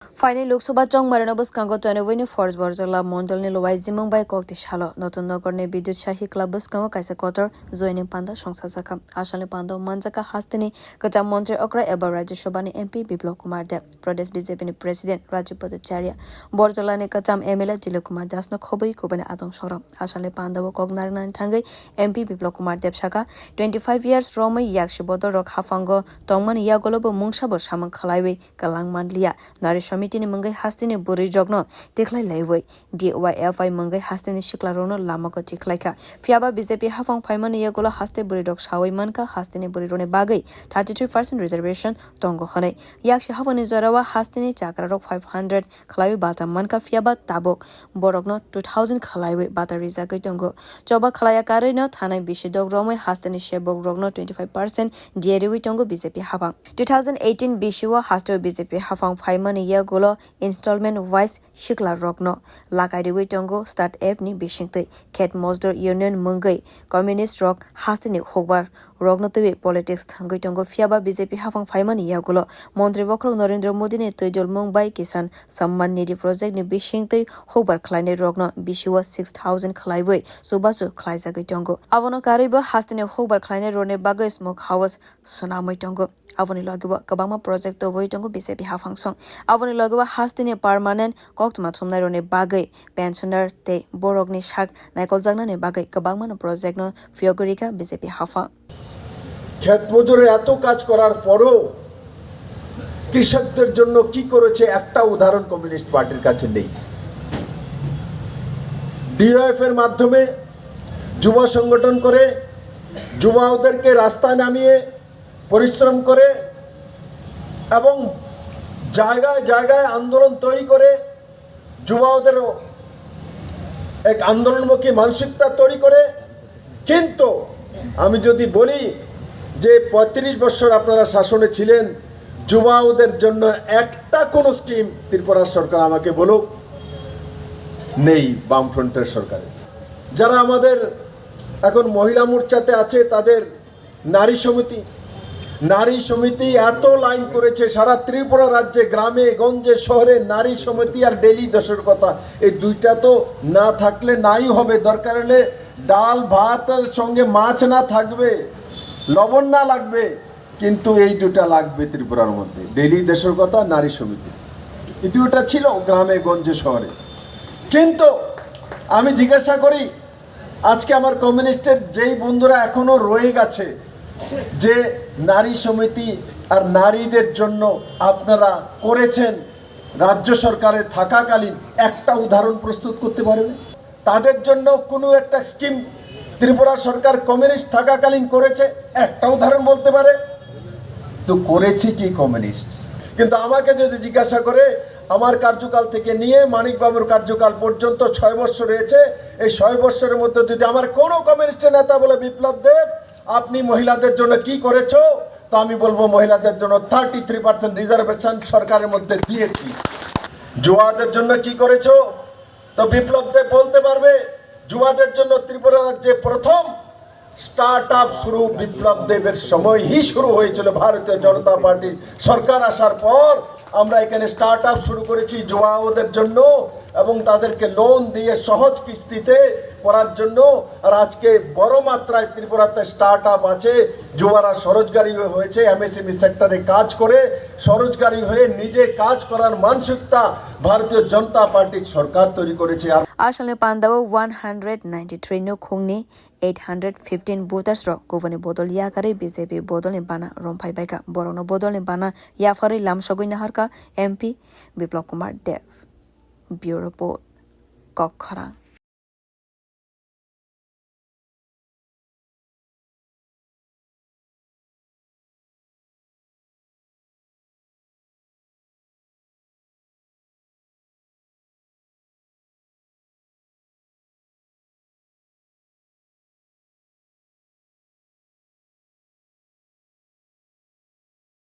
Final Loksaha Chongmarano Buskango Tanawini Force Borjala Mondolni Lowaizimung by Kokti Shalo, Notonogorne Bidut Shahi Club Buskango Kaisa Kotor, Zoining Panda Shongsasaka, Ashali Pando Manjaka Hastini, Kata Monte Okra Eba Raju Shobani MP Biplab Kumar Deb, Pradesh BJP President Raju Bhattacharya, Borjalani Katam Emila Dilip Kumar Das no Khobai Kubane Adong Shoro, Ashali Panda Kognaran Tangai, MP Biplab Kumar Deb Shaka, 25 years Roma Yakshibodo Rok Hafango, Tongman Yagolobo Mungshabo Shaman Kalaiwe, Kalang Mandlia, Narish Committee Mungai Hastini Buri Jogno, Tiklai Laiway, DYFI Mungai Hastini Shiklarono, Lamako Tiklaika, Fiaba BJP Hafang Paiman Yagola Haste Buridok Shawai Manka, Hastini Burirone Bagay, 33% reservation, Tongo Hone, Yakshi Havani Zarawa, Hastini Chakrarok 500, Kalai Bata Manka Fiaba Tabok, Borogno 2000 Kalaiwe Bata Rizaka Tongo, Joba Kalaya Karino, Tana Bishidog Rome, Hastini Shebog Rogno 25%, Dieriwi Tongo BJP Hafang. 2018 Bishiwa Hasto BJP Hafang Paiman Yagola installment wise Shikla Rogno, Lakaidiwi Tongo start app ni Bishingte, Ket Mosdor Union Mungai, Communist Rock Hastini Hogbar, Rogno Tiwi Politics Tango Tongo Fiaba BJP Hafang Paiman Yagola, Montri Vokrok Narendra Modi ni Tujol Mumbai Kisan, Samman Nidi project ni Bishingte, Hogbar Kleine Rogno, Bishiwa 6,000 Klaiwe, Subasu Klaizagi Tongo, Avono Kariba Hastini Hogbar Kleine Rone Baga Smoke House, Sonamoi Tongo. Avoni Lagawa Kabama project of Voitongo BJP Hafang Song. Avoni Lagawa Hastini permanent Koktuma Tumnarone Bagay, pensioner te Borogni Shak, Nikol Zagna Bagay, Kabama project no Fiogorika BJP Hafang. ক্ষেত মজুরে এত কাজ করার পরও কৃষকদের জন্য কি করেছে একটা উদাহরণ কমিউনিস্ট পার্টির কাছে নেই। ডিওএফ এর মাধ্যমে যুব সংগঠন করে যুবকদেরকে রাস্তায় নামিয়ে পরিশ্রম করে এবং জায়গায় জায়গায় আন্দোলন তৈরি করে যুবকদের এক আন্দোলনমুখী মানসিকতা তৈরি করে। কিন্তু আমি যদি বলি যে ৩৫ বছর আপনারা শাসনে ছিলেন, যুবকদের জন্য একটা কোনো স্কিম ত্রিপুরা সরকার আমাকে বলুক নেই। বামফ্রন্টের সরকারে যারা আমাদের এখন মহিলা মোর্চাতে আছে তাদের নারী সমিতি এত লাইন করেছে সারা ত্রিপুরা রাজ্যে, গ্রামে গঞ্জে শহরে নারী সমিতি আর ডেলি ১০-এর কথা, এই দুইটা তো না থাকলে নাই হবে। দরকার হলে ডাল ভাতের সঙ্গে মাছ না থাকবে, লবণ না লাগবে, কিন্তু এই দুটা লাগবে ত্রিপুরার মধ্যে, ডেলি ১০-এর কথা, নারী সমিতি। এই দুটা ছিল গ্রামে গঞ্জে শহরে। কিন্তু আমি জিজ্ঞাসা করি আজকে আমার কমিউনিস্টের যেই বন্ধুরা এখনো রয়ে গেছে যে নারী সমিতি আর নারীদের জন্য আপনারা করেছেন রাজ্য সরকারে থাকাকালীন, একটা উদাহরণ প্রস্তুত করতে পারবেন? তাদের জন্য কোনো একটা স্কিম ত্রিপুরা সরকার কমিউনিস্ট থাকাকালীন করেছে একটা উদাহরণ বলতে পারে? তো করেছে কি কমিউনিস্ট? কিন্তু আমাকে যদি জিজ্ঞাসা করে আমার কার্যকাল থেকে নিয়ে মানিকবাবুর কার্যকাল পর্যন্ত ৬ বছর রয়েছে, এই ৬ বছরের মধ্যে যদি আমার কোনো কমিউনিস্ট নেতা বলে বিপ্লব দেব আপনি মহিলাদের জন্য কি করেছো, তো আমি বলবো মহিলাদের জন্য 33% রিজার্ভেশন সরকারের মধ্যে দিয়েছি। যুবাদের জন্য কি করেছো, তো বিপ্লব দেব বলতে পারবে। যুবাদের জন্য ত্রিপুরা রাজ্যে প্রথম স্টার্ট আপ শুরু বিপ্লব দেবের সময়ই শুরু হয়েছিল। ভারতীয় জনতা পার্টির সরকার আসার পর আমরা এখানে স্টার্ট আপ শুরু করেছি যুবাদের জন্য এবং তাদেরকে লোন দিয়ে সহজ কিস্তিতে করার জন্য। আর আজকে বড় মাত্রায় ত্রিপুরাতে স্টার্ট আপ আছে, যুবরা স্বরোজগারী হয়েছে, এমএসএমই সেক্টরে কাজ করে স্বরোজগারী হয়ে নিজে কাজ করার মানসিকতা ভারতীয় জনতা পার্টির সরকার তৈরি করেছে। Ashale Pandawa 193 no Kungni 815 voters rock governor Bodol Yakari BJP Bodol in Bana Rompai Beka Borono Bodol in Bana Yafari Lam Shoguina Harka MP Biplab Kumar Deb Bureau Report Kokara.